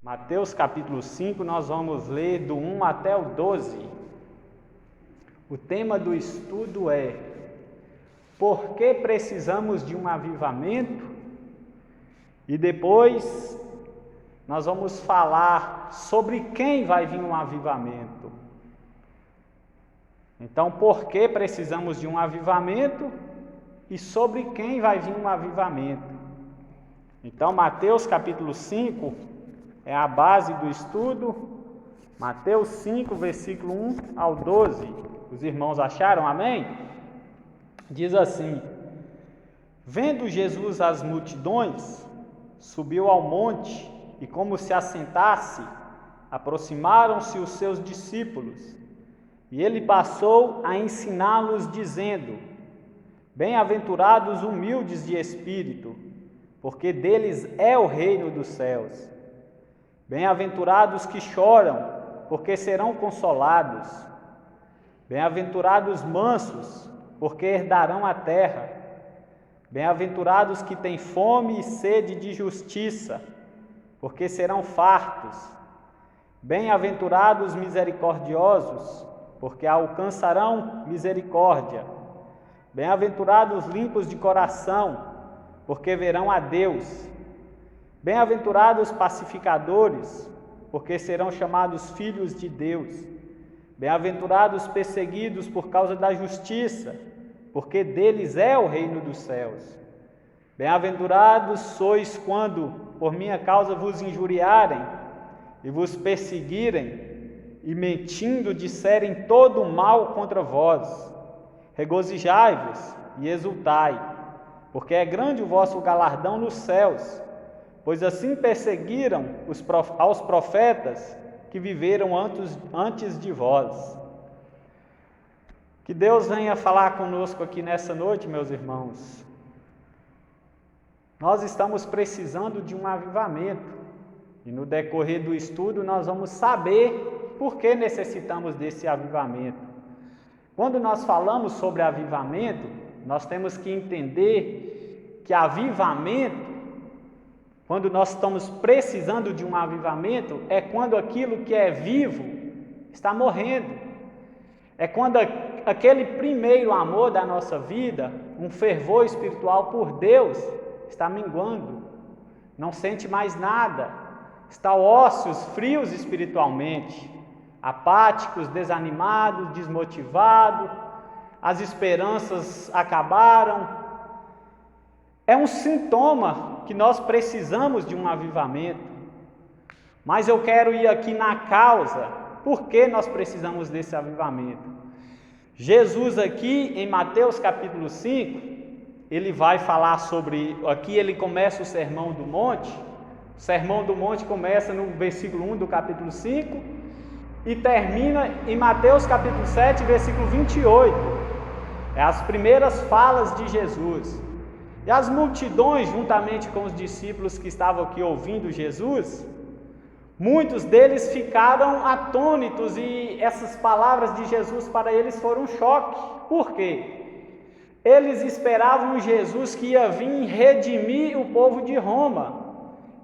Mateus capítulo 5, nós vamos ler do 1 até o 12. O tema do estudo é: por que precisamos de um avivamento? E depois nós vamos falar sobre quem vai vir um avivamento. Então, por que precisamos de um avivamento e sobre quem vai vir um avivamento? Então, Mateus capítulo 5 é a base do estudo. Mateus 5, versículo 1 ao 12. Os irmãos acharam? Amém? Diz assim: vendo Jesus as multidões, subiu ao monte e, como se assentasse, aproximaram-se os seus discípulos. E ele passou a ensiná-los, dizendo: bem-aventurados humildes de espírito, porque deles é o reino dos céus. Bem-aventurados que choram, porque serão consolados. Bem-aventurados mansos, porque herdarão a terra. Bem-aventurados que têm fome e sede de justiça, porque serão fartos. Bem-aventurados misericordiosos, porque alcançarão misericórdia. Bem-aventurados limpos de coração, porque verão a Deus. Bem-aventurados pacificadores, porque serão chamados filhos de Deus. Bem-aventurados perseguidos por causa da justiça, porque deles é o reino dos céus. Bem-aventurados sois quando, por minha causa, vos injuriarem e vos perseguirem, e mentindo disserem todo o mal contra vós. Regozijai-vos e exultai, porque é grande o vosso galardão nos céus, pois assim perseguiram aos profetas que viveram antes de vós. Que Deus venha falar conosco aqui nessa noite, meus irmãos. Nós estamos precisando de um avivamento, e no decorrer do estudo nós vamos saber por que necessitamos desse avivamento. Quando nós falamos sobre avivamento, nós temos que entender que avivamento, quando nós estamos precisando de um avivamento, é quando aquilo que é vivo está morrendo. É quando aquele primeiro amor da nossa vida, um fervor espiritual por Deus, está minguando. Não sente mais nada. Está ósseos, frios espiritualmente, apáticos, desanimados, desmotivados. As esperanças acabaram. É um sintoma que nós precisamos de um avivamento. Mas eu quero ir aqui na causa, por que nós precisamos desse avivamento. Jesus aqui em Mateus capítulo 5, ele vai falar sobre, aqui ele começa o Sermão do Monte. O Sermão do Monte começa no versículo 1 do capítulo 5 e termina em Mateus capítulo 7, versículo 28. É as primeiras falas de Jesus. E as multidões, juntamente com os discípulos que estavam aqui ouvindo Jesus, muitos deles ficaram atônitos e essas palavras de Jesus para eles foram um choque. Por quê? Eles esperavam um Jesus que ia vir redimir o povo de Roma.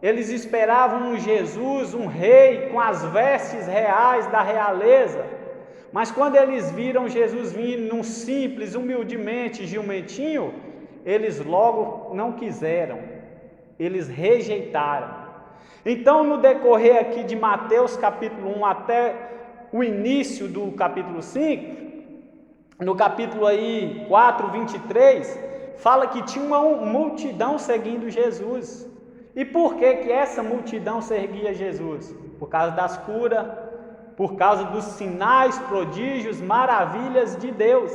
Eles esperavam um Jesus, um rei com as vestes reais da realeza. Mas quando eles viram Jesus vir num simples, humildemente, jumentinho, eles logo não quiseram, eles rejeitaram. Então, no decorrer aqui de Mateus capítulo 1 até o início do capítulo 5, no capítulo aí 4, 23, fala que tinha uma multidão seguindo Jesus. E por que essa multidão seguia Jesus? Por causa das curas, por causa dos sinais, prodígios, maravilhas de Deus.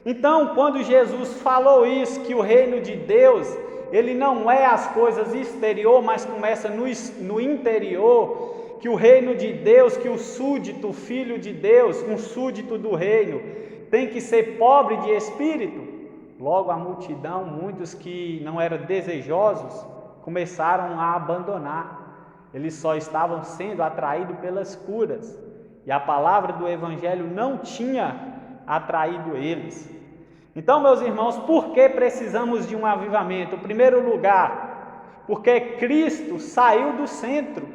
Então, quando Jesus falou isso, que o reino de Deus, ele não é as coisas exterior, mas começa no interior, que o reino de Deus, que o súdito, o filho de Deus, um súdito do reino, tem que ser pobre de espírito. Logo a multidão, muitos que não eram desejosos, começaram a abandonar. Eles só estavam sendo atraídos pelas curas, e a palavra do evangelho não tinha atraído eles. Então, meus irmãos, por que precisamos de um avivamento? Em primeiro lugar, porque Cristo saiu do centro.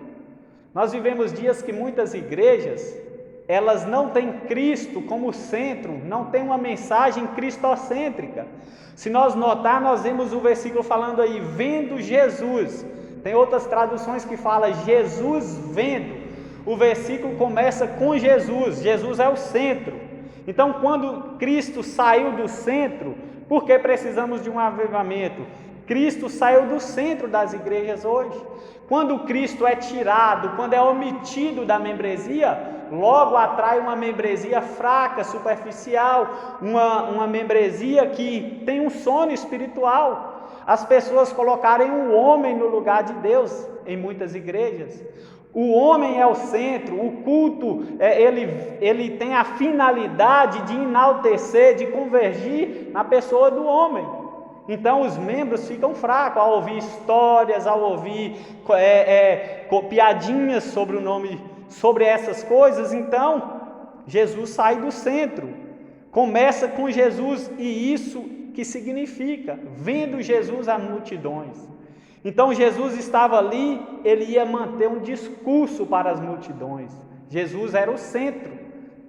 Nós vivemos dias que muitas igrejas, elas não têm Cristo como centro, não tem uma mensagem cristocêntrica. Se nós notar, nós vemos o versículo falando aí, vendo Jesus. Tem outras traduções que falam Jesus vendo. O versículo começa com Jesus, Jesus é o centro. Então, quando Cristo saiu do centro, por que precisamos de um avivamento? Cristo saiu do centro das igrejas hoje. Quando Cristo é tirado, quando é omitido da membresia, logo atrai uma membresia fraca, superficial, uma membresia que tem um sono espiritual. As pessoas colocarem o homem no lugar de Deus em muitas igrejas. O homem é o centro, o culto, ele tem a finalidade de enaltecer, de convergir na pessoa do homem. Então os membros ficam fracos ao ouvir histórias, ao ouvir piadinhas sobre essas coisas. Então Jesus sai do centro, começa com Jesus, e isso que significa, vendo Jesus as multidões. Então Jesus estava ali, ele ia manter um discurso para as multidões. Jesus era o centro,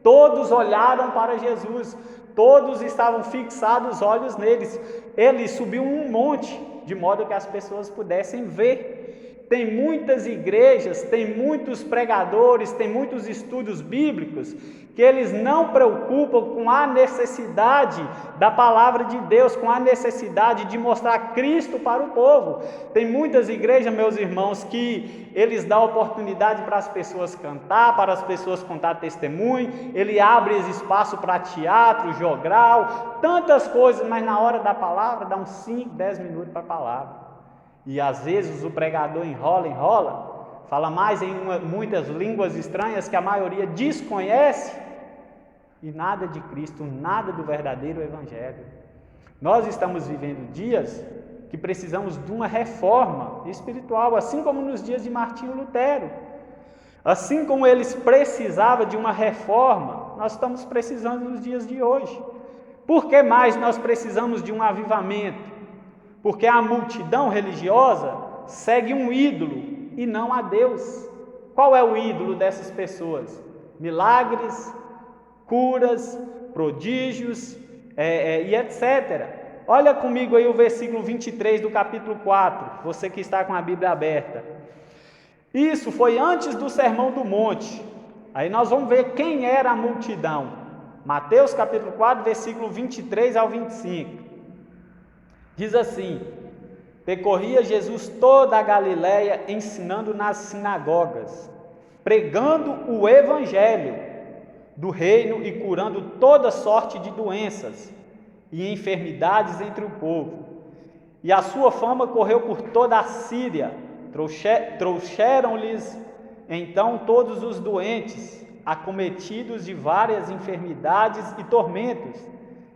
todos olharam para Jesus, todos estavam fixados os olhos neles. Ele subiu um monte, de modo que as pessoas pudessem ver. Tem muitas igrejas, tem muitos pregadores, tem muitos estudos bíblicos que eles não preocupam com a necessidade da palavra de Deus, com a necessidade de mostrar Cristo para o povo. Tem muitas igrejas, meus irmãos, que eles dão oportunidade para as pessoas cantar, para as pessoas contar testemunho, ele abre espaço para teatro, jogral, tantas coisas, mas na hora da palavra dá uns 5, 10 minutos para a palavra. E às vezes o pregador enrola, fala mais em muitas línguas estranhas que a maioria desconhece, e nada de Cristo, nada do verdadeiro Evangelho. Nós estamos vivendo dias que precisamos de uma reforma espiritual, assim como nos dias de Martinho Lutero. Assim como eles precisavam de uma reforma, nós estamos precisando nos dias de hoje. Por que mais nós precisamos de um avivamento? Porque a multidão religiosa segue um ídolo e não a Deus. Qual é o ídolo dessas pessoas? Milagres, curas, prodígios e etc. Olha comigo aí o versículo 23 do capítulo 4, você que está com a Bíblia aberta. Isso foi antes do Sermão do Monte. Aí nós vamos ver quem era a multidão. Mateus capítulo 4, versículo 23 ao 25. Diz assim: percorria Jesus toda a Galiléia, ensinando nas sinagogas, pregando o evangelho do reino e curando toda sorte de doenças e enfermidades entre o povo. E a sua fama correu por toda a Síria. Trouxeram-lhes então todos os doentes, acometidos de várias enfermidades e tormentos,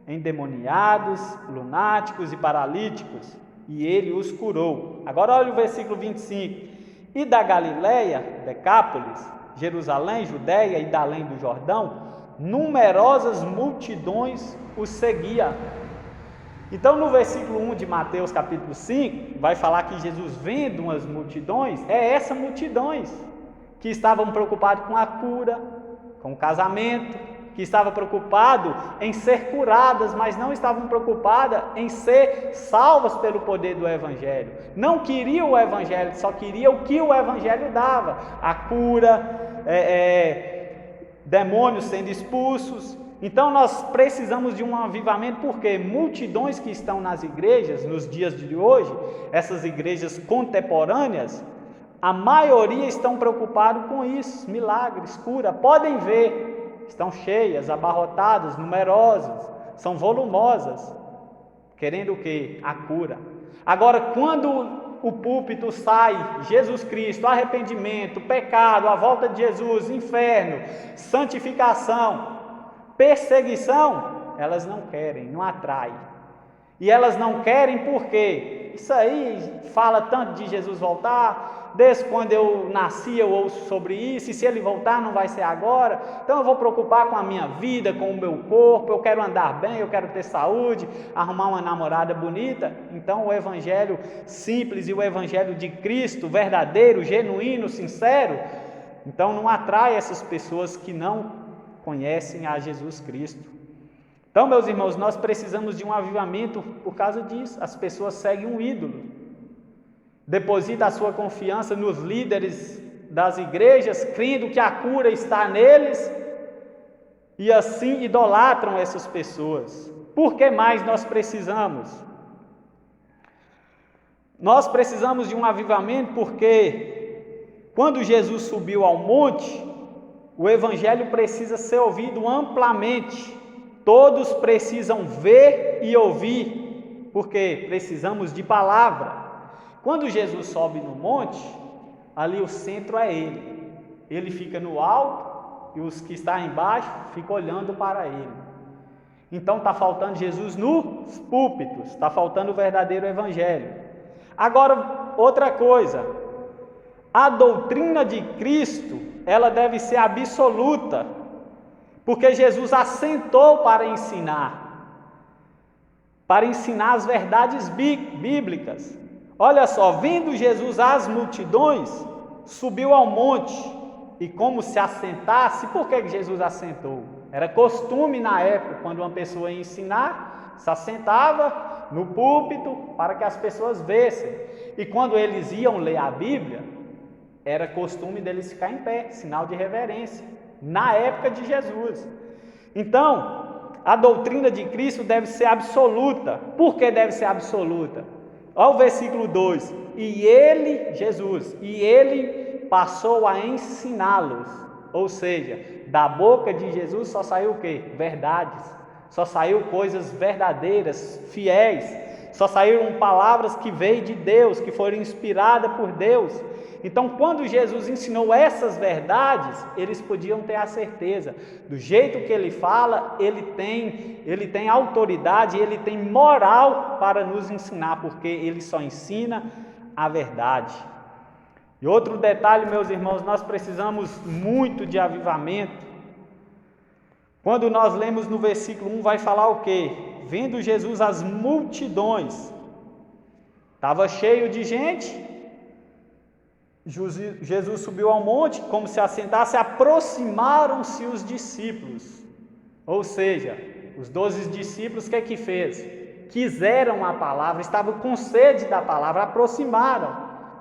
endemoniados, lunáticos e paralíticos, e ele os curou. Agora olha o versículo 25. E da Galiléia, Decápolis, Jerusalém, Judéia e da além do Jordão, numerosas multidões os seguiam. Então no versículo 1 de Mateus capítulo 5, vai falar que Jesus vendo umas multidões, essas multidões que estavam preocupados com a cura, com o casamento, que estavam preocupados em ser curadas, mas não estavam preocupadas em ser salvas pelo poder do Evangelho. Não queriam o Evangelho, só queriam o que o Evangelho dava, a cura, demônios sendo expulsos. Então nós precisamos de um avivamento, porque multidões que estão nas igrejas, nos dias de hoje, essas igrejas contemporâneas, a maioria estão preocupados com isso, milagres, cura. Podem ver, estão cheias, abarrotadas, numerosas, são volumosas, querendo o quê? A cura. Agora, quando o púlpito sai, Jesus Cristo, arrependimento, pecado, a volta de Jesus, inferno, santificação, perseguição, elas não querem, não atrai. E elas não querem porque isso aí fala tanto de Jesus voltar, desde quando eu nasci eu ouço sobre isso, e se ele voltar não vai ser agora, então eu vou preocupar com a minha vida, com o meu corpo, eu quero andar bem, eu quero ter saúde, arrumar uma namorada bonita. Então o evangelho simples e o evangelho de Cristo, verdadeiro, genuíno, sincero, Então não atrai essas pessoas que não conhecem a Jesus Cristo. Então, meus irmãos, nós precisamos de um avivamento por causa disso. As pessoas seguem um ídolo, depositam a sua confiança nos líderes das igrejas, crendo que a cura está neles, e assim idolatram essas pessoas. Por que mais nós precisamos? Nós precisamos de um avivamento porque quando Jesus subiu ao monte, o evangelho precisa ser ouvido amplamente. Todos precisam ver e ouvir, porque precisamos de palavra. Quando Jesus sobe no monte, ali o centro é Ele. Ele fica no alto e os que estão embaixo ficam olhando para Ele. Então está faltando Jesus nos púlpitos, está faltando o verdadeiro evangelho. Agora, outra coisa, a doutrina de Cristo, ela deve ser absoluta, porque Jesus assentou para ensinar as verdades bíblicas. Olha só, vendo Jesus as multidões, subiu ao monte, e como se assentasse, por que Jesus assentou? Era costume na época, quando uma pessoa ia ensinar, se assentava no púlpito para que as pessoas vissem. E quando eles iam ler a Bíblia, era costume deles ficar em pé, sinal de reverência, na época de Jesus. Então, a doutrina de Cristo deve ser absoluta. Por que deve ser absoluta? Olha o versículo 2. E ele, Jesus, passou a ensiná-los. Ou seja, da boca de Jesus só saiu o quê? Verdades. Só saiu coisas verdadeiras, fiéis. Só saíram palavras que veio de Deus, que foram inspiradas por Deus. Então, quando Jesus ensinou essas verdades, eles podiam ter a certeza, do jeito que ele fala, ele tem autoridade, ele tem moral para nos ensinar, porque ele só ensina a verdade. E outro detalhe, meus irmãos, nós precisamos muito de avivamento. Quando nós lemos no versículo 1, vai falar o quê? Vendo Jesus as multidões, estava cheio de gente. Jesus subiu ao monte, como se assentasse, aproximaram-se os discípulos. Ou seja, os 12 discípulos, o que é que fez? Quiseram a palavra, estavam com sede da palavra, aproximaram,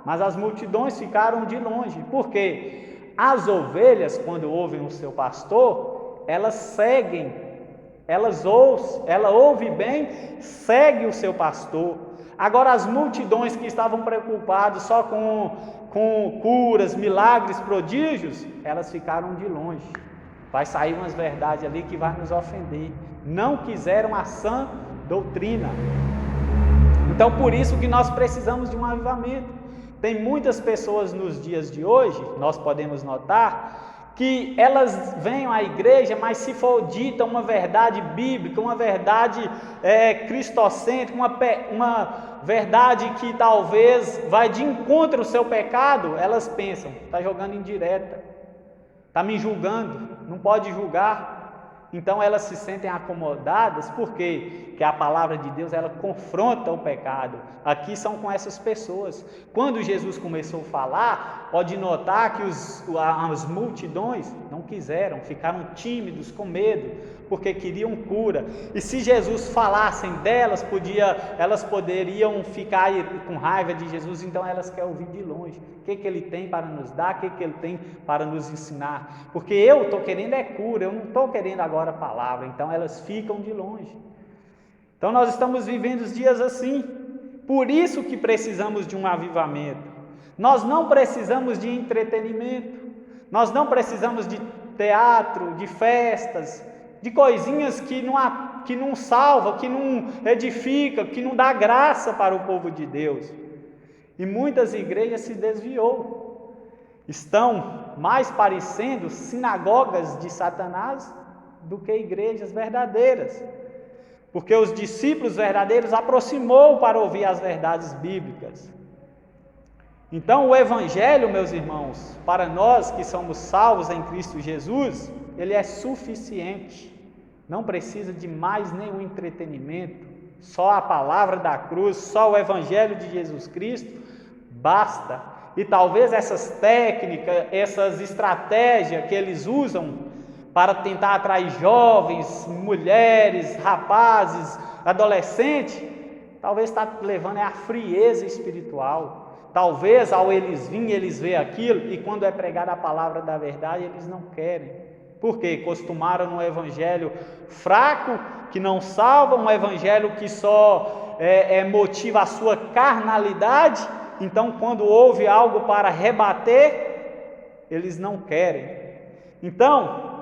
mas as multidões ficaram de longe. Por quê? As ovelhas, quando ouvem o seu pastor, elas seguem, ela ouve bem, segue o seu pastor. Agora as multidões que estavam preocupadas só com curas, milagres, prodígios, elas ficaram de longe. Vai sair umas verdades ali que vai nos ofender. Não quiseram a sã doutrina. Então por isso que nós precisamos de um avivamento. Tem muitas pessoas nos dias de hoje, nós podemos notar, que elas vêm à igreja, mas se for dita uma verdade bíblica, uma verdade cristocêntrica, uma verdade que talvez vai de encontro ao seu pecado, elas pensam, está jogando indireta, está me julgando, não pode julgar. Então elas se sentem acomodadas, por quê? Porque a palavra de Deus, ela confronta o pecado. Aqui são com essas pessoas. Quando Jesus começou a falar, pode notar que as multidões não quiseram, ficaram tímidos, com medo, porque queriam cura. E se Jesus falassem delas, elas poderiam ficar com raiva de Jesus, então elas querem ouvir de longe. O que Ele tem para nos dar, o que Ele tem para nos ensinar. Porque eu estou querendo cura, eu não estou querendo agora a palavra, então elas ficam de longe. Então nós estamos vivendo os dias assim, por isso que precisamos de um avivamento. Nós não precisamos de entretenimento, nós não precisamos de teatro, de festas, de coisinhas que não salva, que não edifica, que não dá graça para o povo de Deus. E muitas igrejas se desviou, estão mais parecendo sinagogas de Satanás do que igrejas verdadeiras, porque os discípulos verdadeiros aproximou para ouvir as verdades bíblicas. Então o evangelho, meus irmãos, para nós que somos salvos em Cristo Jesus, ele é suficiente, não precisa de mais nenhum entretenimento, só a palavra da cruz, só o evangelho de Jesus Cristo basta. E talvez essas técnicas, essas estratégias que eles usam para tentar atrair jovens, mulheres, rapazes, adolescentes, talvez está levando à frieza espiritual. Talvez ao eles virem, eles veem aquilo e quando é pregada a palavra da verdade, eles não querem. Por quê? Costumaram no evangelho fraco, que não salva, um evangelho que só motiva a sua carnalidade. Então, quando houve algo para rebater, eles não querem. Então,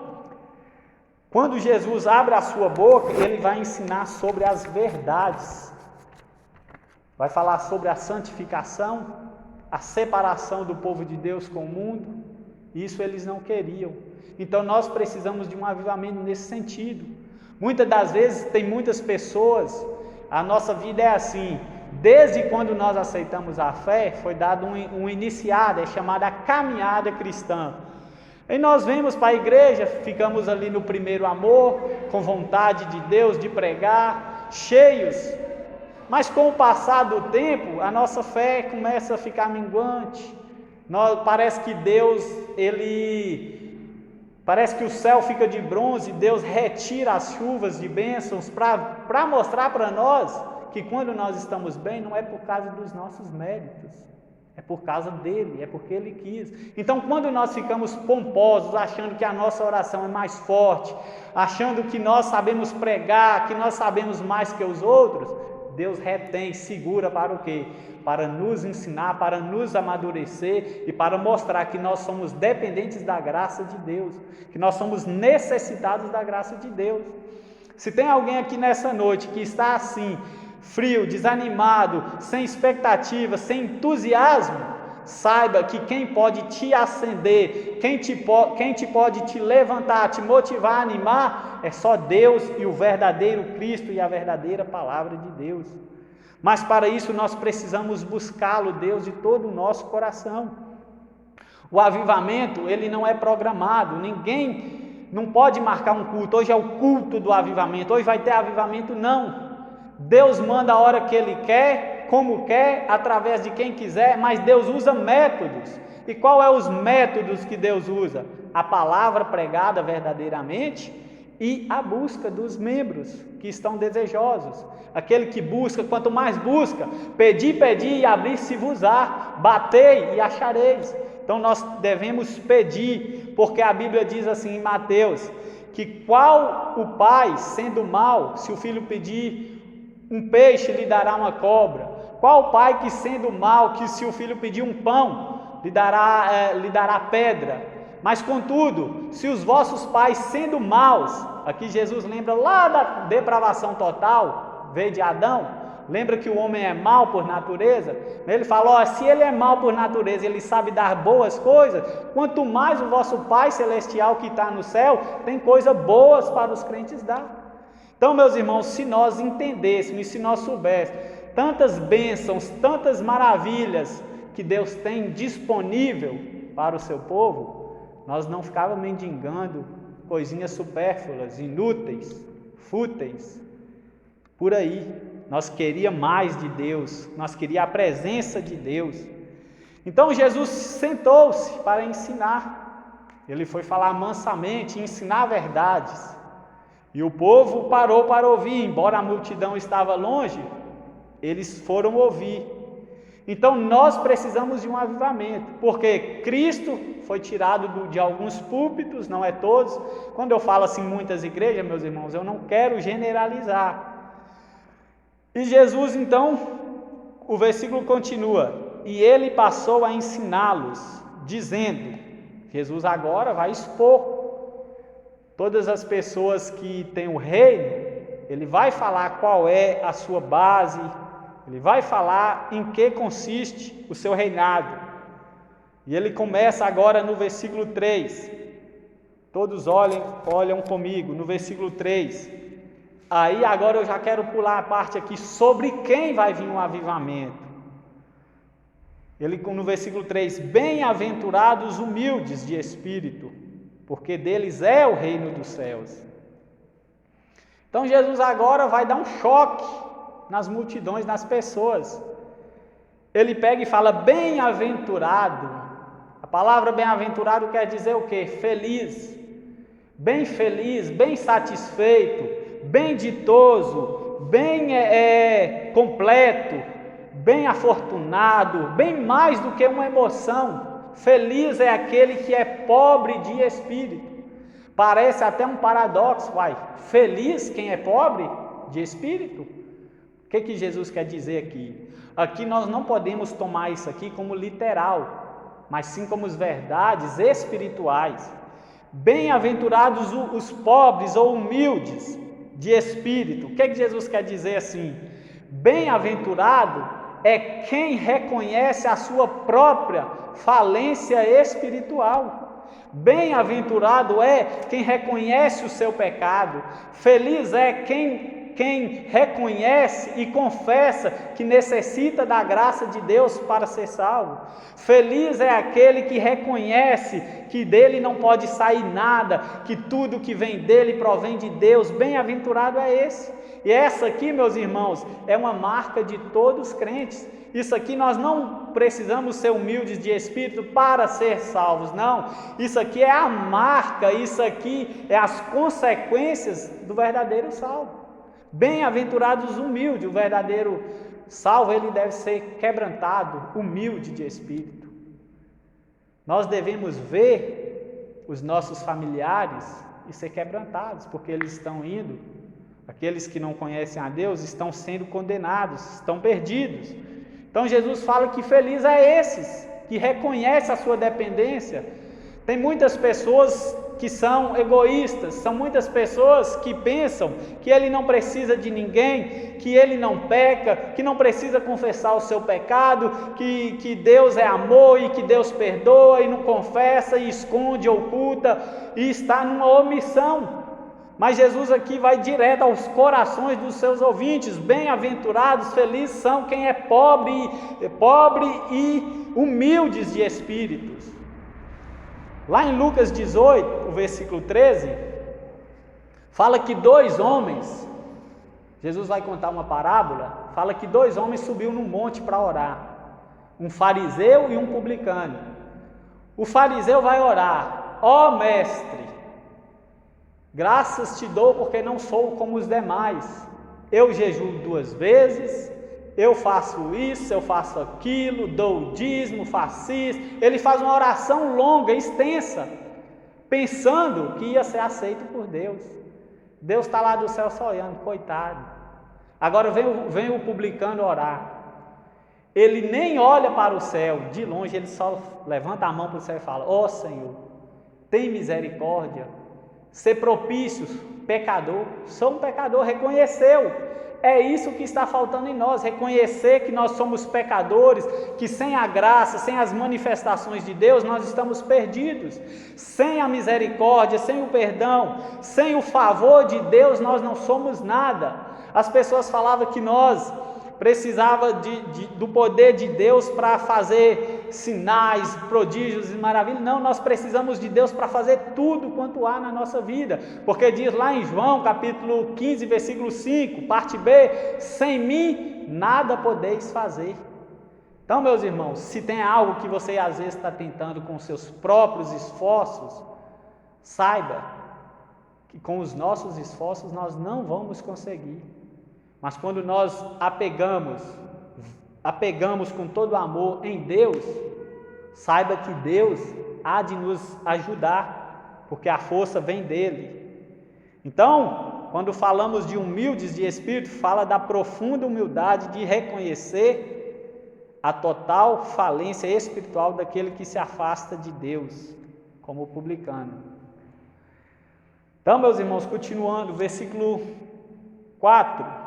quando Jesus abre a sua boca, ele vai ensinar sobre as verdades. Vai falar sobre a santificação, a separação do povo de Deus com o mundo. Isso eles não queriam. Então, nós precisamos de um avivamento nesse sentido. Muitas das vezes, tem muitas pessoas, a nossa vida é assim. Desde quando nós aceitamos a fé, foi dado um iniciado, é chamada caminhada cristã. E nós vemos para a igreja, ficamos ali no primeiro amor, com vontade de Deus, de pregar, cheios. Mas com o passar do tempo, a nossa fé começa a ficar minguante. Parece que Deus, parece que o céu fica de bronze, Deus retira as chuvas de bênçãos para mostrar para nós que quando nós estamos bem, não é por causa dos nossos méritos, é por causa dele, é porque ele quis. Então, quando nós ficamos pomposos, achando que a nossa oração é mais forte, achando que nós sabemos pregar, que nós sabemos mais que os outros, Deus retém, segura para o quê? Para nos ensinar, para nos amadurecer e para mostrar que nós somos dependentes da graça de Deus, que nós somos necessitados da graça de Deus. Se tem alguém aqui nessa noite que está assim, frio, desanimado, sem expectativa, sem entusiasmo, saiba que quem pode te acender, quem pode te levantar, te motivar, animar, é só Deus e o verdadeiro Cristo e a verdadeira palavra de Deus. Mas para isso nós precisamos buscá-lo, Deus, de todo o nosso coração. O avivamento, ele não é programado, ninguém não pode marcar um culto, hoje é o culto do avivamento, hoje vai ter avivamento, não. Deus manda a hora que Ele quer, como quer, através de quem quiser, mas Deus usa métodos. E qual é os métodos que Deus usa? A palavra pregada verdadeiramente e a busca dos membros que estão desejosos. Aquele que busca, quanto mais busca, pedi e abrir-se-vos-á, batei e achareis. Então nós devemos pedir, porque a Bíblia diz assim em Mateus, que qual o pai, sendo mau, se o filho pedir um peixe, lhe dará uma cobra? Qual pai que sendo mau, que se o filho pedir um pão, lhe dará pedra? Mas contudo, se os vossos pais sendo maus, aqui Jesus lembra lá da depravação total, veio de Adão, lembra que o homem é mau por natureza? Ele fala, se ele é mau por natureza, ele sabe dar boas coisas, quanto mais o vosso Pai Celestial que está no céu, tem coisas boas para os crentes dar. Então, meus irmãos, se nós entendêssemos, se nós soubéssemos tantas bênçãos, tantas maravilhas que Deus tem disponível para o seu povo, nós não ficávamos mendigando coisinhas supérfluas, inúteis, fúteis, por aí. Nós queríamos mais de Deus, nós queríamos a presença de Deus. Então Jesus sentou-se para ensinar, ele foi falar mansamente, ensinar verdades. E o povo parou para ouvir, embora a multidão estava longe, eles foram ouvir. Então nós precisamos de um avivamento, porque Cristo foi tirado de alguns púlpitos, não é todos. Quando eu falo assim muitas igrejas, meus irmãos, eu não quero generalizar. E Jesus então, o versículo continua, e ele passou a ensiná-los, dizendo, Jesus agora vai expor todas as pessoas que têm o reino, ele vai falar qual é a sua base, ele vai falar em que consiste o seu reinado. E ele começa agora no versículo 3. Todos olham comigo, no versículo 3. Aí agora eu já quero pular a parte aqui sobre quem vai vir um avivamento. Ele no versículo 3, bem-aventurados humildes de espírito, porque deles é o reino dos céus. Então Jesus agora vai dar um choque nas multidões, nas pessoas. ele pega e fala bem-aventurado. A palavra bem-aventurado quer dizer o quê? Feliz, bem satisfeito, bem ditoso, bem completo, bem afortunado, bem mais do que uma emoção. Feliz é aquele que é pobre de espírito. Parece até um paradoxo, feliz quem é pobre de espírito? O que Jesus quer dizer aqui? Aqui nós não podemos tomar isso aqui como literal, mas sim como as verdades espirituais. Bem-aventurados os pobres ou humildes de espírito. O que Jesus quer dizer assim? Bem-aventurado é quem reconhece a sua própria falência espiritual. Bem-aventurado é quem reconhece o seu pecado. Feliz é quem reconhece e confessa que necessita da graça de Deus para ser salvo. Feliz é aquele que reconhece que dele não pode sair nada, que tudo que vem dele provém de Deus. Bem-aventurado é esse. E essa aqui, meus irmãos, é uma marca de todos os crentes. Isso aqui nós não precisamos ser humildes de espírito para ser salvos, não. Isso aqui é a marca, isso aqui é as consequências do verdadeiro salvo. Bem-aventurados os humildes, o verdadeiro salvo, ele deve ser quebrantado, humilde de espírito. Nós devemos ver os nossos familiares e ser quebrantados, porque eles estão indo, aqueles que não conhecem a Deus estão sendo condenados, estão perdidos. Então Jesus fala que feliz é esses, que reconhecem a sua dependência. Tem muitas pessoas que são egoístas, são muitas pessoas que pensam que ele não precisa de ninguém, que ele não peca, que não precisa confessar o seu pecado, que Deus é amor e que Deus perdoa e não confessa e esconde, oculta e está numa omissão. Mas Jesus aqui vai direto aos corações dos seus ouvintes. Bem-aventurados, felizes são quem é pobre e humildes de espíritos. Lá em Lucas 18, o versículo 13, fala que dois homens, Jesus vai contar uma parábola, fala que dois homens subiu num monte para orar, um fariseu e um publicano. O fariseu vai orar: ó mestre, graças te dou porque não sou como os demais, eu jejuo 2 vezes, eu faço isso, eu faço aquilo, dou o dízimo, faço isso. Ele faz uma oração longa, extensa, pensando que ia ser aceito por Deus. Deus está lá do céu só olhando, coitado. Agora vem o publicano orar. Ele nem olha para o céu, de longe ele só levanta a mão para o céu e fala: ó Senhor, tem misericórdia, ser propício, pecador, sou um pecador, reconheceu. É isso que está faltando em nós, reconhecer que nós somos pecadores, que sem a graça, sem as manifestações de Deus, nós estamos perdidos. Sem a misericórdia, sem o perdão, sem o favor de Deus, nós não somos nada. As pessoas falavam que nós precisava do poder de Deus para fazer sinais, prodígios e maravilhas. Não, nós precisamos de Deus para fazer tudo quanto há na nossa vida, porque diz lá em João capítulo 15, versículo 5, parte B: sem mim nada podeis fazer. Então, meus irmãos, se tem algo que você às vezes está tentando com seus próprios esforços, saiba que com os nossos esforços nós não vamos conseguir. Mas quando nós apegamos com todo amor em Deus, saiba que Deus há de nos ajudar, porque a força vem dele. Então, quando falamos de humildes de espírito, fala da profunda humildade de reconhecer a total falência espiritual daquele que se afasta de Deus, como o publicano. Então, meus irmãos, continuando, versículo 4.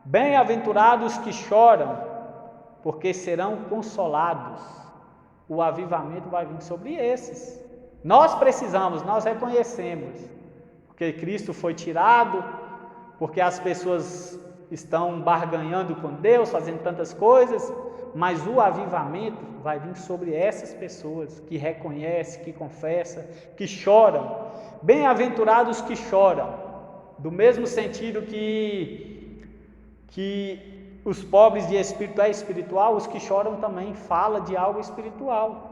Bem-aventurados que choram, porque serão consolados. O avivamento vai vir sobre esses. Nós precisamos, nós reconhecemos, porque Cristo foi tirado, porque as pessoas estão barganhando com Deus, fazendo tantas coisas, mas o avivamento vai vir sobre essas pessoas que reconhecem, que confessam, que choram. Bem-aventurados que choram, do mesmo sentido que os pobres de espírito é espiritual, os que choram também fala de algo espiritual.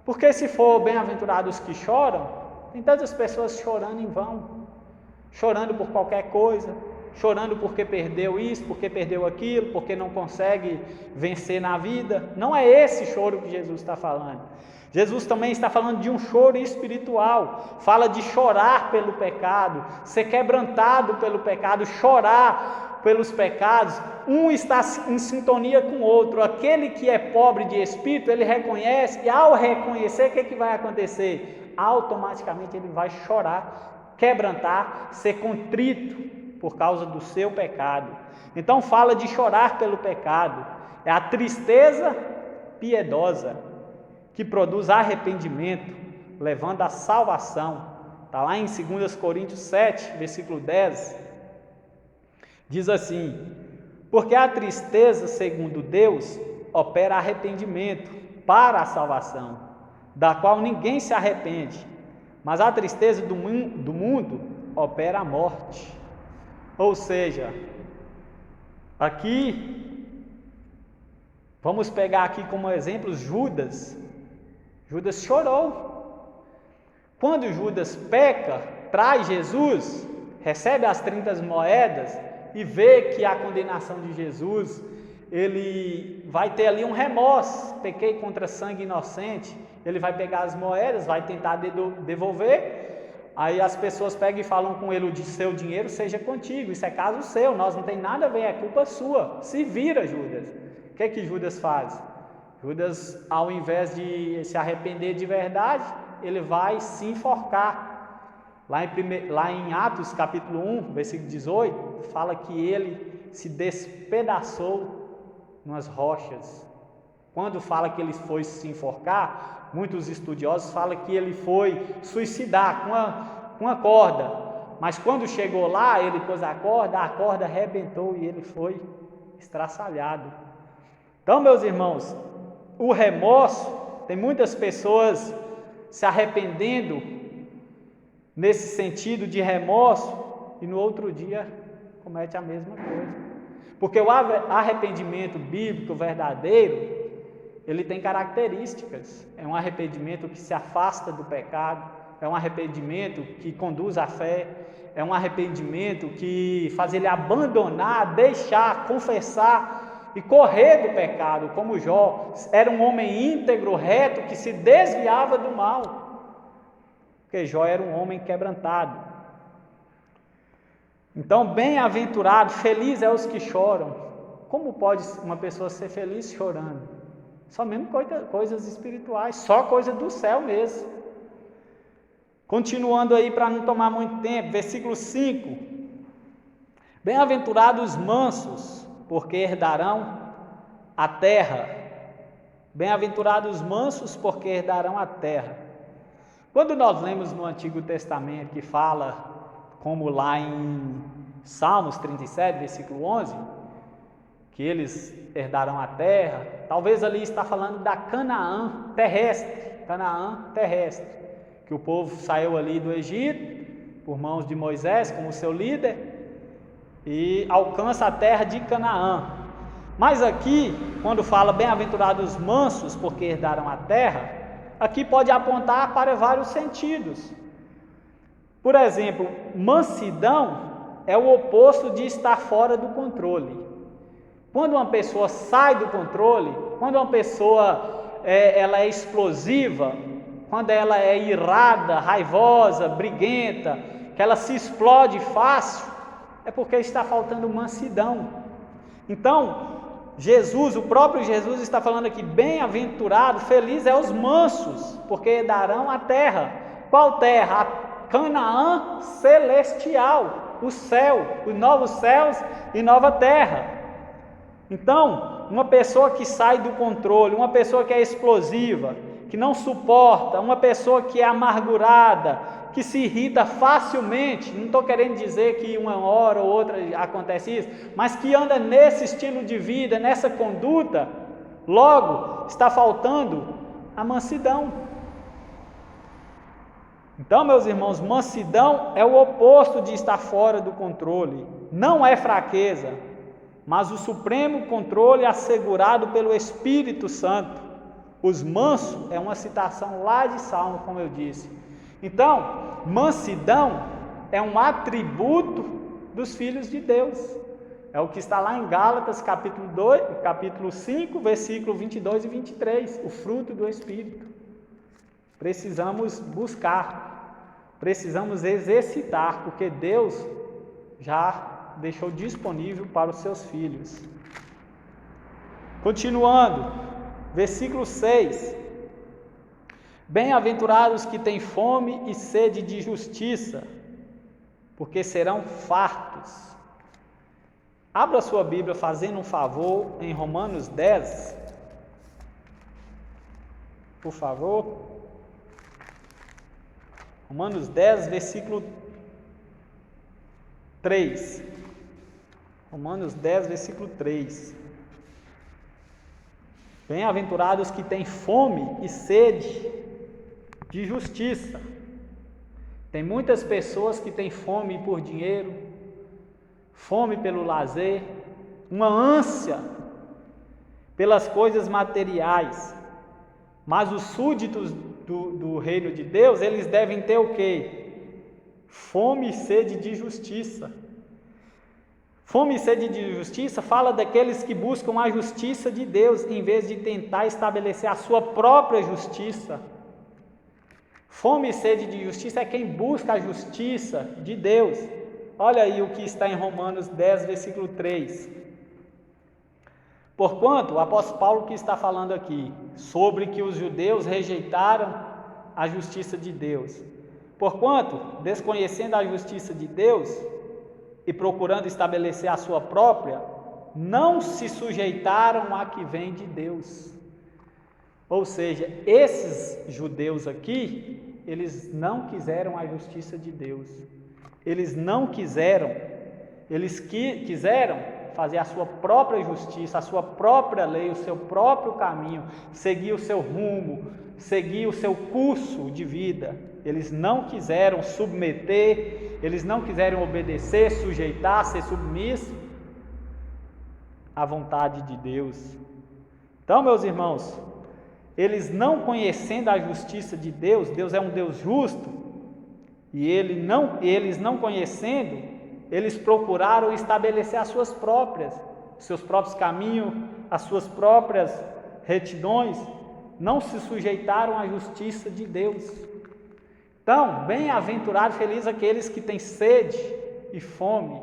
Porque se for bem-aventurados os que choram, tem tantas pessoas chorando em vão, chorando por qualquer coisa, chorando porque perdeu isso, porque perdeu aquilo, porque não consegue vencer na vida. Não é esse choro que Jesus está falando. Jesus também está falando de um choro espiritual, fala de chorar pelo pecado, ser quebrantado pelo pecado, chorar pelos pecados. Um está em sintonia com o outro. Aquele que é pobre de espírito, ele reconhece, e ao reconhecer, o que vai acontecer? Automaticamente ele vai chorar, quebrantar, ser contrito por causa do seu pecado. Então fala de chorar pelo pecado, é a tristeza piedosa que produz arrependimento, levando à salvação. Está lá em 2 Coríntios 7, versículo 10, diz assim: porque a tristeza, segundo Deus, opera arrependimento para a salvação, da qual ninguém se arrepende, mas a tristeza do mundo opera a morte. Ou seja, aqui, vamos pegar aqui como exemplo Judas. Judas chorou. Quando Judas peca, traz Jesus, recebe as 30 moedas e vê que a condenação de Jesus, ele vai ter ali um remorso. Pequei contra sangue inocente. Ele vai pegar as moedas, vai tentar devolver. Aí as pessoas pegam e falam com ele: o seu dinheiro seja contigo, isso é caso seu, nós não tem nada a ver, é culpa sua. Se vira, Judas. O que é que Judas faz? Judas, ao invés de se arrepender de verdade, ele vai se enforcar. Lá em Atos capítulo 1, versículo 18, fala que ele se despedaçou nas rochas. Quando fala que ele foi se enforcar, muitos estudiosos falam que ele foi suicidar com uma corda. Mas quando chegou lá, ele pôs a corda arrebentou e ele foi estraçalhado. Então, meus irmãos, o remorso, tem muitas pessoas se arrependendo nesse sentido de remorso e no outro dia comete a mesma coisa. Porque o arrependimento bíblico verdadeiro, ele tem características. É um arrependimento que se afasta do pecado, é um arrependimento que conduz à fé, é um arrependimento que faz ele abandonar, deixar, confessar e correr do pecado, como Jó. Era um homem íntegro, reto, que se desviava do mal, porque Jó era um homem quebrantado. Então, bem-aventurado, feliz é os que choram. Como pode uma pessoa ser feliz chorando? Só mesmo coisas espirituais, só coisa do céu mesmo. Continuando aí para não tomar muito tempo, versículo 5: bem-aventurados os mansos, porque herdarão a terra. Bem-aventurados os mansos, porque herdarão a terra. Quando nós lemos no Antigo Testamento que fala, como lá em Salmos 37, versículo 11, que eles herdarão a terra, talvez ali está falando da Canaã terrestre, que o povo saiu ali do Egito, por mãos de Moisés, como seu líder, e alcança a terra de Canaã. Mas aqui, quando fala bem-aventurados os mansos, porque herdarão a terra, aqui pode apontar para vários sentidos. Por exemplo, mansidão é o oposto de estar fora do controle. Quando uma pessoa sai do controle, quando uma pessoa ela é explosiva, quando ela é irada, raivosa, briguenta, que ela se explode fácil, é porque está faltando mansidão. Então, o próprio Jesus está falando aqui: bem-aventurado, feliz é os mansos, porque herdarão a terra. Qual terra? A Canaã celestial, o céu, os novos céus e nova terra. Então, uma pessoa que sai do controle, uma pessoa que é explosiva, que não suporta, uma pessoa que é amargurada, que se irrita facilmente, não estou querendo dizer que uma hora ou outra acontece isso, mas que anda nesse estilo de vida, nessa conduta, logo está faltando a mansidão. Então, meus irmãos, mansidão é o oposto de estar fora do controle, não é fraqueza. mas o supremo controle é assegurado pelo Espírito Santo. Os mansos é uma citação lá de Salmo, como eu disse. Então, mansidão é um atributo dos filhos de Deus. É o que está lá em Gálatas, capítulo 5, versículo 22 e 23, o fruto do Espírito. Precisamos buscar, precisamos exercitar, porque Deus já deixou disponível para os seus filhos. Continuando, versículo 6. Bem-aventurados que têm fome e sede de justiça, porque serão fartos. Abra sua Bíblia fazendo um favor em Romanos 10, por favor. Romanos 10, versículo 3. Romanos 10, versículo 3. Bem-aventurados que têm fome e sede de justiça. Tem muitas pessoas que têm fome por dinheiro, fome pelo lazer, uma ânsia pelas coisas materiais. Mas os súditos do reino de Deus, eles devem ter o quê? Fome e sede de justiça. Fome e sede de justiça fala daqueles que buscam a justiça de Deus, em vez de tentar estabelecer a sua própria justiça. Fome e sede de justiça é quem busca a justiça de Deus. Olha aí o que está em Romanos 10, versículo 3. Porquanto, o apóstolo Paulo que está falando aqui, sobre que os judeus rejeitaram a justiça de Deus. Porquanto, desconhecendo a justiça de Deus e procurando estabelecer a sua própria, não se sujeitaram à que vem de Deus. Ou seja, esses judeus aqui, eles não quiseram a justiça de Deus. Eles não quiseram, eles quiseram fazer a sua própria justiça, a sua própria lei, o seu próprio caminho, seguir o seu rumo, seguir o seu curso de vida. Eles não quiseram submeter, eles não quiseram obedecer, sujeitar, ser submisso à vontade de Deus. Então, meus irmãos, eles não conhecendo a justiça de Deus, Deus é um Deus justo, e eles não conhecendo, eles procuraram estabelecer as suas próprias, os seus próprios caminhos, as suas próprias retidões, não se sujeitaram à justiça de Deus. Então, bem-aventurados, felizes aqueles que têm sede e fome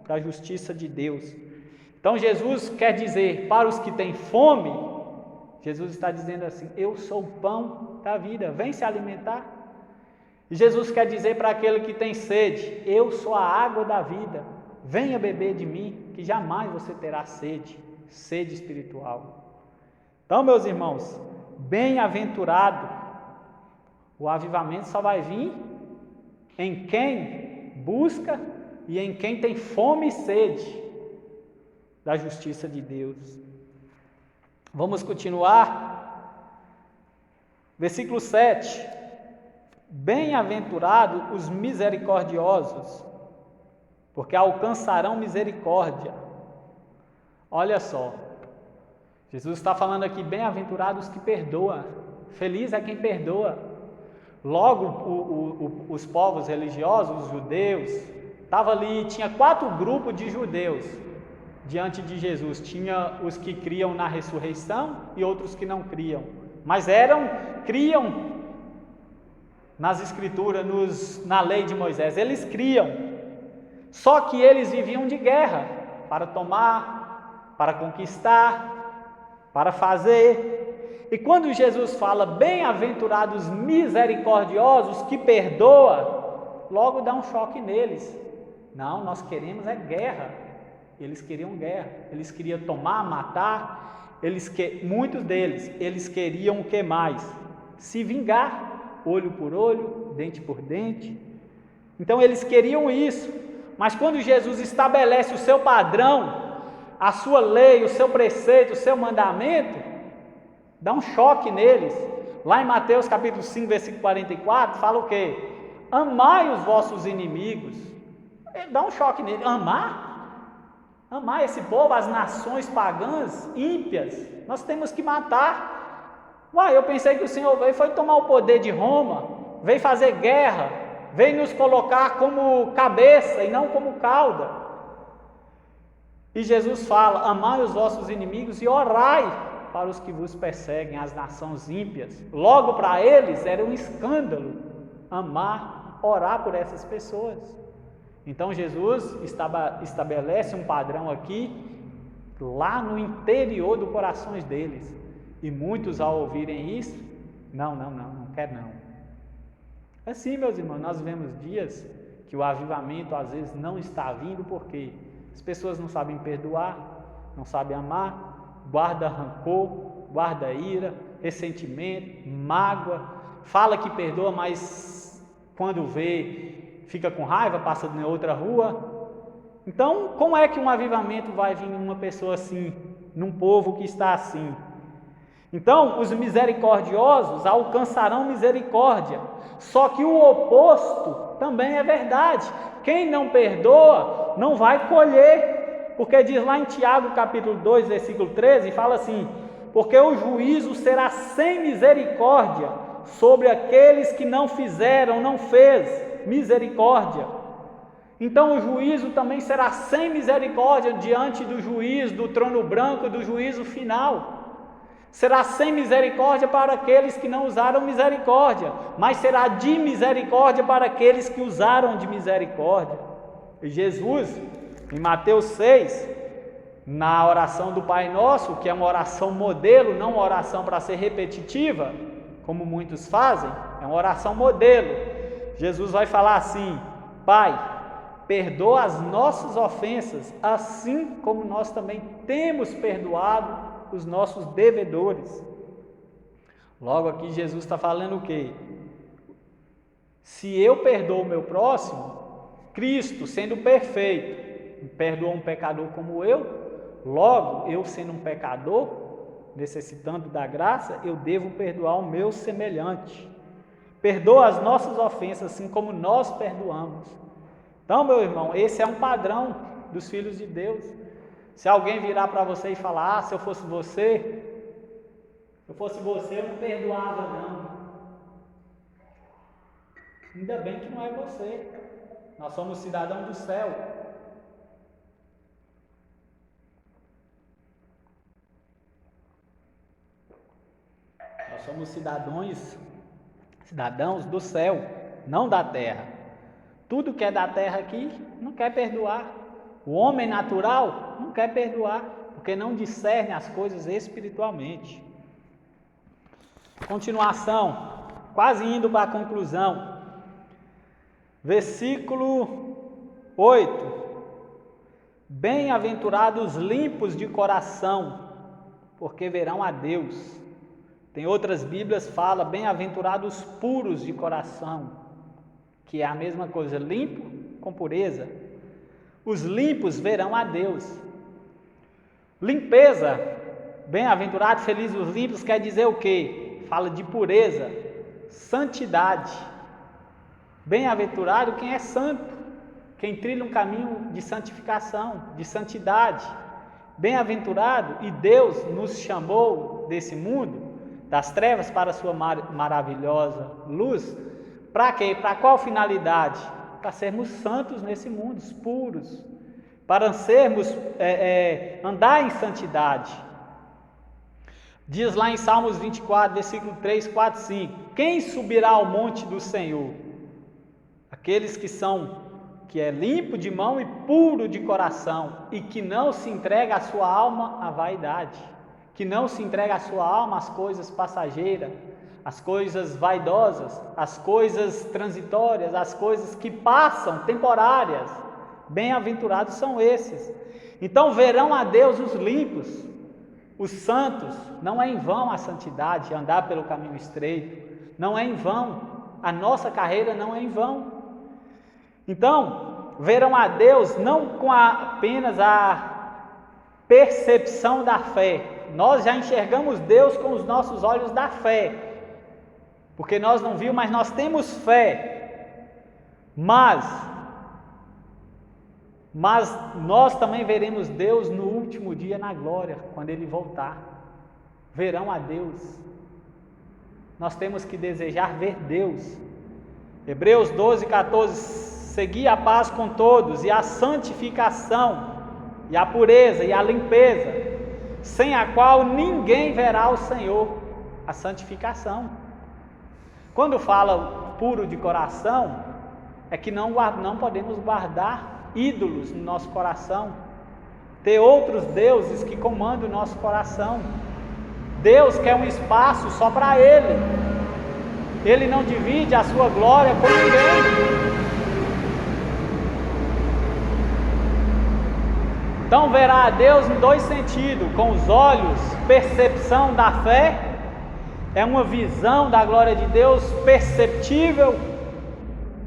da justiça de Deus. Então, Jesus quer dizer para os que têm fome, Jesus está dizendo assim: eu sou o pão da vida, vem se alimentar. E Jesus quer dizer para aquele que tem sede: eu sou a água da vida, venha beber de mim, que jamais você terá sede espiritual. Então, meus irmãos, bem-aventurado, o avivamento só vai vir em quem busca e em quem tem fome e sede da justiça de Deus. Vamos continuar. Versículo 7. Bem-aventurados os misericordiosos, porque alcançarão misericórdia. Olha só, Jesus está falando aqui, bem-aventurados que perdoam, feliz é quem perdoa. Logo, os povos religiosos, os judeus, tinha 4 grupos de judeus diante de Jesus. Tinha os que criam na ressurreição e outros que não criam, mas criam nas escrituras, na lei de Moisés, eles criam, só que eles viviam de guerra, para tomar, para conquistar, para fazer. E quando Jesus fala, bem-aventurados misericordiosos, que perdoa, logo dá um choque neles. Não, nós queremos é guerra. Eles queriam guerra, eles queriam tomar, matar, muitos deles, eles queriam o que mais? Se vingar. Olho por olho, dente por dente. Então eles queriam isso, mas quando Jesus estabelece o seu padrão, a sua lei, o seu preceito, o seu mandamento, dá um choque neles. Lá em Mateus capítulo 5, versículo 44, fala o quê? Amai os vossos inimigos. Dá um choque neles. Amar? Amar esse povo, as nações pagãs, ímpias, nós temos que matar. Uai, eu pensei que o Senhor veio foi tomar o poder de Roma, veio fazer guerra, veio nos colocar como cabeça e não como cauda. E Jesus fala: amai os vossos inimigos e orai para os que vos perseguem, as nações ímpias. Logo para eles era um escândalo amar, orar por essas pessoas. Então Jesus estabelece um padrão aqui, lá no interior do corações deles. E muitos, ao ouvirem isso, não quer não. Assim, meus irmãos, nós vemos dias que o avivamento às vezes não está vindo, porque as pessoas não sabem perdoar, não sabem amar, guarda rancor, guarda ira, ressentimento, mágoa, fala que perdoa, mas quando vê, fica com raiva, passa em outra rua. Então, como é que um avivamento vai vir em uma pessoa assim, num povo que está assim? Então, os misericordiosos alcançarão misericórdia, só que o oposto também é verdade. Quem não perdoa, não vai colher, porque diz lá em Tiago capítulo 2, versículo 13, fala assim: porque o juízo será sem misericórdia sobre aqueles que não fez misericórdia. Então o juízo também será sem misericórdia diante do juiz, do trono branco, do juízo final. Será sem misericórdia para aqueles que não usaram misericórdia, mas será de misericórdia para aqueles que usaram de misericórdia. E Jesus, em Mateus 6, na oração do Pai Nosso, que é uma oração modelo, não uma oração para ser repetitiva, como muitos fazem, é uma oração modelo. Jesus vai falar assim: Pai, perdoa as nossas ofensas, assim como nós também temos perdoado os nossos devedores. Logo aqui Jesus está falando o quê? Se eu perdoo o meu próximo, Cristo sendo perfeito, perdoou um pecador como eu, logo eu sendo um pecador, necessitando da graça, eu devo perdoar o meu semelhante. Perdoa as nossas ofensas, assim como nós perdoamos. Então, meu irmão, esse é um padrão dos filhos de Deus. Se alguém virar para você e falar: se eu fosse você, eu não perdoava não. Ainda bem que não é você. Nós somos cidadãos do céu. Nós somos cidadãos do céu, não da terra. Tudo que é da terra aqui não quer perdoar. O homem natural não quer perdoar, porque não discerne as coisas espiritualmente. Continuação, quase indo para a conclusão. Versículo 8. Bem-aventurados limpos de coração, porque verão a Deus. Tem outras Bíblias que falam: bem-aventurados puros de coração, que é a mesma coisa, limpo com pureza. Os limpos verão a Deus. Limpeza, bem-aventurados, felizes os limpos, quer dizer o quê? Fala de pureza, santidade. Bem-aventurado quem é santo, quem trilha um caminho de santificação, de santidade. Bem-aventurado, e Deus nos chamou desse mundo, das trevas para a sua maravilhosa luz. Para quê? Para qual finalidade? Para sermos santos nesse mundo, puros, para sermos, andar em santidade. Diz lá em Salmos 24, versículo 3, 4, 5: quem subirá ao monte do Senhor? Aqueles que é limpo de mão e puro de coração, e que não se entrega a sua alma à vaidade, que não se entrega a sua alma às coisas passageiras, as coisas vaidosas, as coisas transitórias, as coisas que passam, temporárias. Bem-aventurados são esses. Então verão a Deus os limpos, os santos. Não é em vão a santidade, andar pelo caminho estreito. Não é em vão. A nossa carreira não é em vão. Então, verão a Deus não com apenas a percepção da fé. Nós já enxergamos Deus com os nossos olhos da fé. Porque nós não vimos, mas nós temos fé. Mas mas nós também veremos Deus no último dia na glória, quando Ele voltar. Verão a Deus. Nós temos que desejar ver Deus. Hebreus 12, 14, segui a paz com todos e a santificação, e a pureza e a limpeza, sem a qual ninguém verá o Senhor. A santificação. Quando fala puro de coração, é que não podemos guardar ídolos no nosso coração, ter outros deuses que comandam o nosso coração. Deus quer um espaço só para Ele. Ele não divide a sua glória com ninguém. Então verá a Deus em dois sentidos: com os olhos, percepção da fé, é uma visão da glória de Deus perceptível,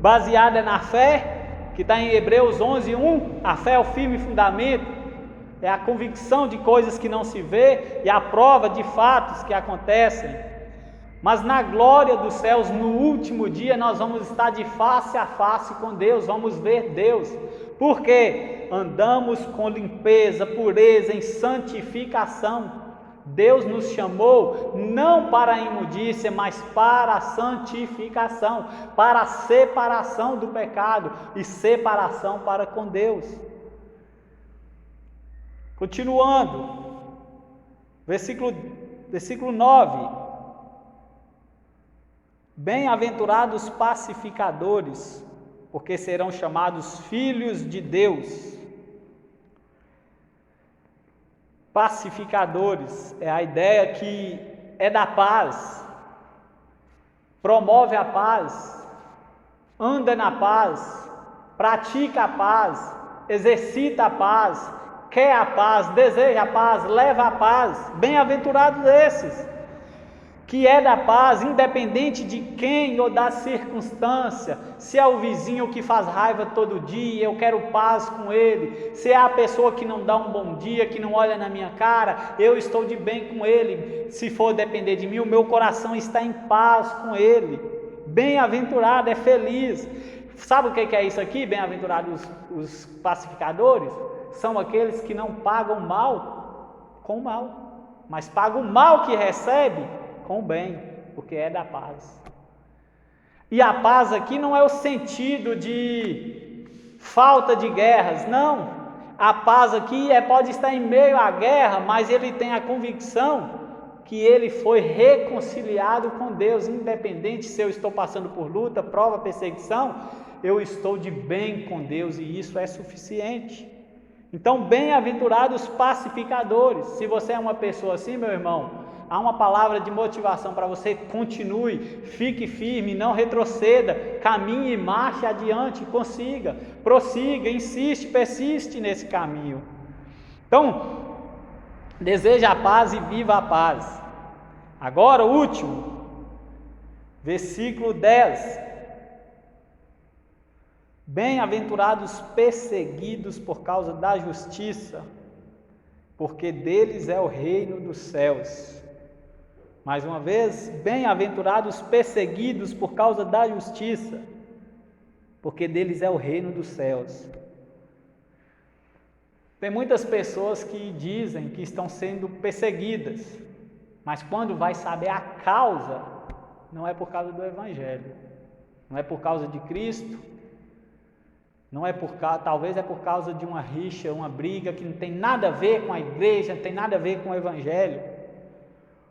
baseada na fé, que está em Hebreus 11, 1, a fé é o firme fundamento, é a convicção de coisas que não se vê e a prova de fatos que acontecem. Mas na glória dos céus, no último dia, nós vamos estar de face a face com Deus, vamos ver Deus. Por quê? Andamos com limpeza, pureza, em santificação. Deus nos chamou não para a imundícia, mas para a santificação, para a separação do pecado e separação para com Deus. Continuando, versículo 9. Bem-aventurados pacificadores, porque serão chamados filhos de Deus. Pacificadores é a ideia que é da paz, promove a paz, anda na paz, pratica a paz, exercita a paz, quer a paz, deseja a paz, leva a paz. Bem-aventurados esses, que é da paz, independente de quem ou da circunstância. Se é o vizinho que faz raiva todo dia, eu quero paz com ele. Se é a pessoa que não dá um bom dia, que não olha na minha cara, eu estou de bem com ele. Se for depender de mim, o meu coração está em paz com ele. Bem-aventurado, é feliz. Sabe o que é isso aqui? Bem-aventurados os pacificadores? São aqueles que não pagam mal com mal, mas pagam o mal que recebe com o bem, porque é da paz. E a paz aqui não é o sentido de falta de guerras, não. A paz aqui pode estar em meio à guerra, mas ele tem a convicção que ele foi reconciliado com Deus, independente se eu estou passando por luta, prova, perseguição, eu estou de bem com Deus e isso é suficiente. Então, bem-aventurados pacificadores. Se você é uma pessoa assim, meu irmão, há uma palavra de motivação para você: continue, fique firme, não retroceda, caminhe e marche adiante, consiga, prossiga, insiste, persiste nesse caminho. Então, deseja a paz e viva a paz. Agora, o último, versículo 10. Bem-aventurados perseguidos por causa da justiça, porque deles é o reino dos céus. Mais uma vez, bem-aventurados perseguidos por causa da justiça, porque deles é o reino dos céus. Tem muitas pessoas que dizem que estão sendo perseguidas, mas quando vai saber a causa, não é por causa do Evangelho, não é por causa de Cristo, não é talvez é por causa de uma rixa, uma briga que não tem nada a ver com a igreja, não tem nada a ver com o Evangelho.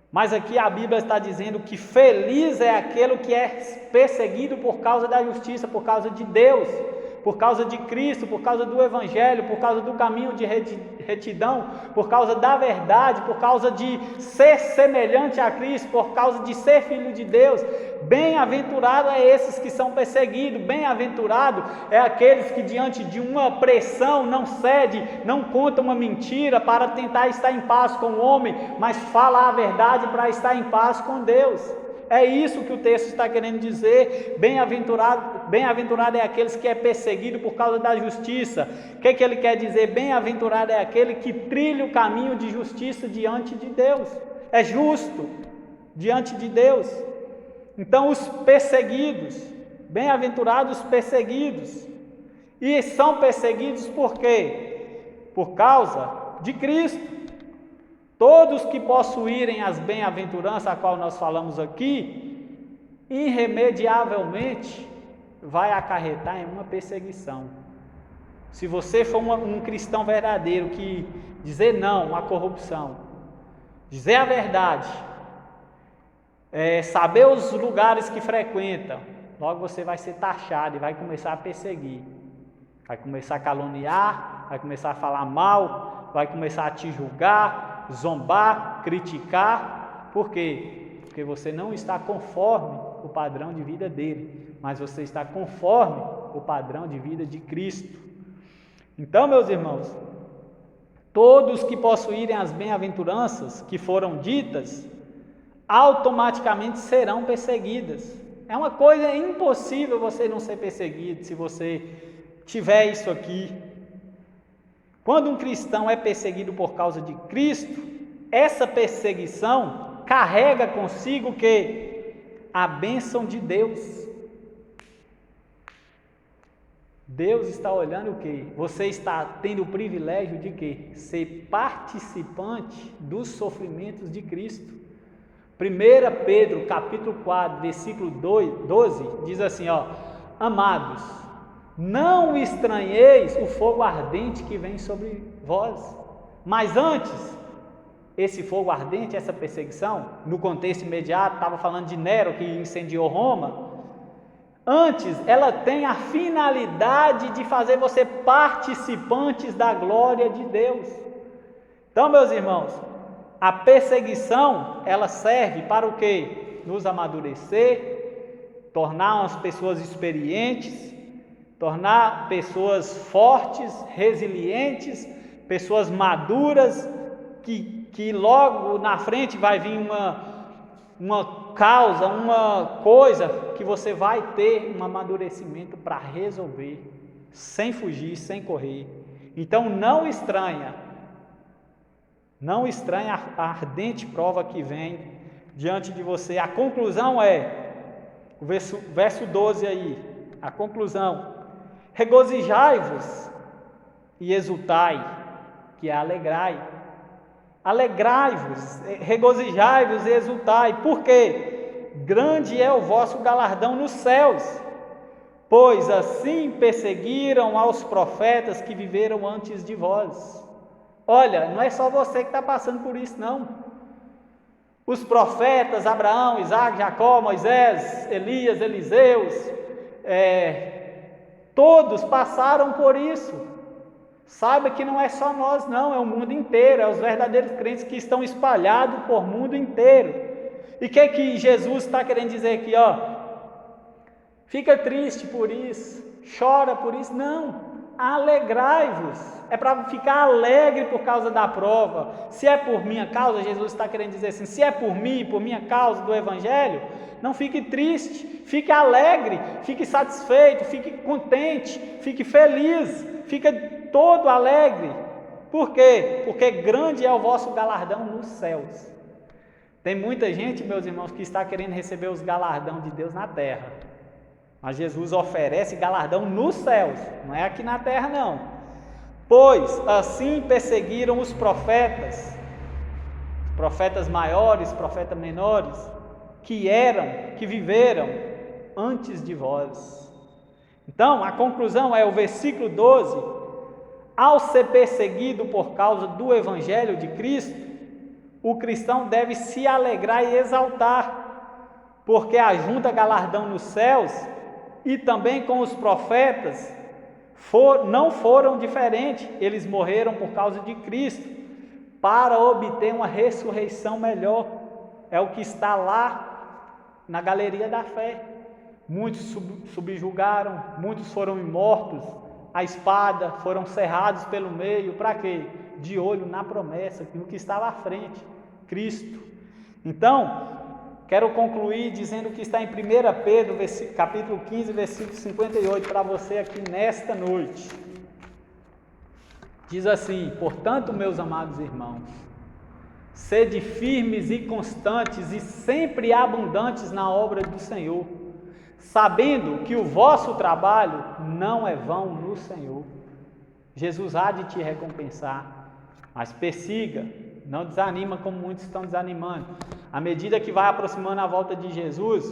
Mas aqui a Bíblia está dizendo que feliz é aquele que é perseguido por causa da justiça, por causa de Deus, por causa de Cristo, por causa do Evangelho, por causa do caminho de retidão, por causa da verdade, por causa de ser semelhante a Cristo, por causa de ser filho de Deus. Bem-aventurado é esses que são perseguidos, bem-aventurado é aqueles que diante de uma pressão não cede, não conta uma mentira para tentar estar em paz com o homem, mas fala a verdade para estar em paz com Deus. É isso que o texto está querendo dizer. Bem-aventurado é aqueles que é perseguido por causa da justiça. O que ele quer dizer? Bem-aventurado é aquele que trilha o caminho de justiça diante de Deus. É justo diante de Deus. Então os perseguidos, bem-aventurados os perseguidos. E são perseguidos por quê? Por causa de Cristo. Todos que possuírem as bem-aventuranças, a qual nós falamos aqui, irremediavelmente vai acarretar em uma perseguição. Se você for um cristão verdadeiro que dizer não à corrupção, dizer a verdade, saber os lugares que frequenta, logo você vai ser taxado e vai começar a perseguir. Vai começar a caluniar, vai começar a falar mal, vai começar a te julgar, zombar, criticar. Por quê? Porque você não está conforme o padrão de vida dele, mas você está conforme o padrão de vida de Cristo. Então, meus irmãos, todos que possuírem as bem-aventuranças que foram ditas, automaticamente serão perseguidas. É uma coisa impossível você não ser perseguido se você tiver isso aqui. Quando um cristão é perseguido por causa de Cristo, essa perseguição carrega consigo o quê? A bênção de Deus. Deus está olhando o quê? Você está tendo o privilégio de quê? Ser participante dos sofrimentos de Cristo. 1 Pedro, capítulo 4, versículo 12, diz assim, amados, não estranheis o fogo ardente que vem sobre vós, mas antes, esse fogo ardente, essa perseguição, no contexto imediato, estava falando de Nero que incendiou Roma, antes ela tem a finalidade de fazer você participantes da glória de Deus. Então, meus irmãos, a perseguição, ela serve para o quê? Nos amadurecer, tornar as pessoas experientes, tornar pessoas fortes, resilientes, pessoas maduras, que logo na frente vai vir uma causa, uma coisa que você vai ter um amadurecimento para resolver, sem fugir, sem correr. Então não estranha a ardente prova que vem diante de você. A conclusão é, o verso 12 aí, a conclusão: regozijai-vos e exultai, que é alegrai. Alegrai-vos, regozijai-vos e exultai, porque grande é o vosso galardão nos céus, pois assim perseguiram aos profetas que viveram antes de vós. Olha, não é só você que está passando por isso, não. Os profetas, Abraão, Isaac, Jacó, Moisés, Elias, Eliseus, todos passaram por isso. Saiba que não é só nós, não, é o mundo inteiro, é os verdadeiros crentes que estão espalhados por mundo inteiro. E o que Jesus está querendo dizer aqui, Fica triste por isso, chora por isso, não. Alegrai-vos, é para ficar alegre por causa da prova. Se é por minha causa, Jesus está querendo dizer assim, se é por mim, por minha causa do Evangelho, não fique triste, fique alegre, fique satisfeito, fique contente, fique feliz, fique todo alegre. Por quê? Porque grande é o vosso galardão nos céus. Tem muita gente, meus irmãos, que está querendo receber os galardões de Deus na terra. Mas Jesus oferece galardão nos céus, não é aqui na terra não. Pois assim perseguiram os profetas maiores, profetas menores, que viveram antes de vós. Então, a conclusão é o versículo 12: ao ser perseguido por causa do Evangelho de Cristo, o cristão deve se alegrar e exaltar, porque ajunta galardão nos céus. E também com os profetas, não foram diferentes, eles morreram por causa de Cristo, para obter uma ressurreição melhor. É o que está lá na galeria da fé. Muitos subjugaram, muitos foram mortos, a espada, foram cerrados pelo meio, para quê? De olho na promessa, no que estava à frente, Cristo. Então, quero concluir dizendo que está em 1 Pedro, capítulo 15, versículo 58, para você aqui nesta noite. Diz assim: portanto, meus amados irmãos, sede firmes e constantes e sempre abundantes na obra do Senhor, sabendo que o vosso trabalho não é vão no Senhor. Jesus há de te recompensar, mas persiga, não desanima como muitos estão desanimando. À medida que vai aproximando a volta de Jesus,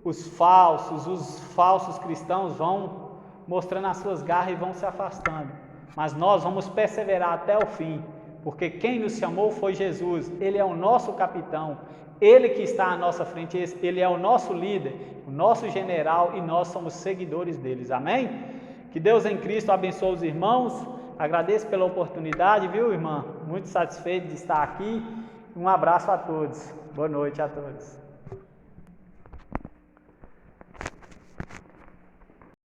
os falsos cristãos vão mostrando as suas garras e vão se afastando. Mas nós vamos perseverar até o fim, porque quem nos chamou foi Jesus. Ele é o nosso capitão, Ele que está à nossa frente, Ele é o nosso líder, o nosso general, e nós somos seguidores deles. Amém? Que Deus em Cristo abençoe os irmãos. Agradeço pela oportunidade, viu, irmã? Muito satisfeito de estar aqui. Um abraço a todos. Boa noite a todos.